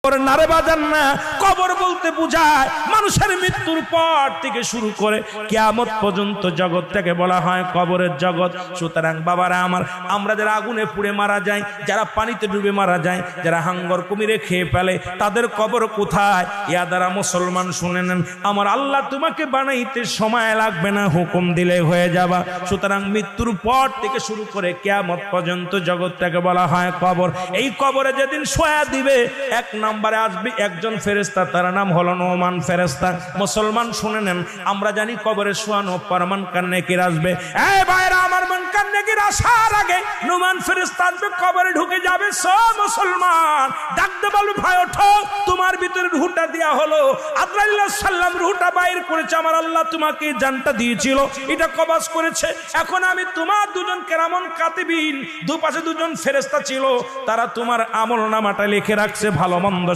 নারে বাজান না, কবর বলতে বোঝায় মানুষের মৃত্যুর পর থেকে শুরু করে কিয়ামত পর্যন্ত জগৎটাকে বলা হয় কবরের জগৎ। সুতরাং বাবারা আমার, আমরা যারা আগুনে পুড়ে মারা যায়, যারা পানিতে ডুবে মারা যায়, যারা হাঙ্গর কুমিরে খেয়ে ফেলে, তাদের কবর কোথায়? ইয়া দ্বারা মুসলমান শুনে নেন, আমার আল্লাহ তোমাকে বানাইতে সময় লাগবে না, হুকুম দিলে হয়ে যাবা। সুতরাং মৃত্যুর পর থেকে শুরু করে কিয়ামত পর্যন্ত জগৎটাকে বলা হয় কবর। এই কবরে যেদিন শোয়া দিবে, এক নম্বরে আসবে একজন ফেরেশতা, তার নাম হলো নোমান ফেরেশতা। মুসলমান শুনে নেন, আমরা জানি কবরে শোয়ানো পর মুনকার নেকির আসবে। এই ভাইরা আমার, মুনকার নেকির আসার আগে নোমান ফেরেশতা আসবে, কবরে ঢুকে যাবে। সব মুসলমান ডাকতে বলবে, ভাই ওঠো, তোমার ভিতরে রূহটা দেয়া হলো। আজরাইল আলাইহিস সালাম রূহটা বাইর করেছে, আমার আল্লাহ তোমাকে জানটা দিয়েছিল, এটা কবজ করেছে। এখন আমি তোমার দুজন কেরামন কাতিবিন, দুপাশে দুজন ফেরেশতা ছিল, তারা তোমার আমলনামাটা লিখে রাখছে, ভালো মন্দ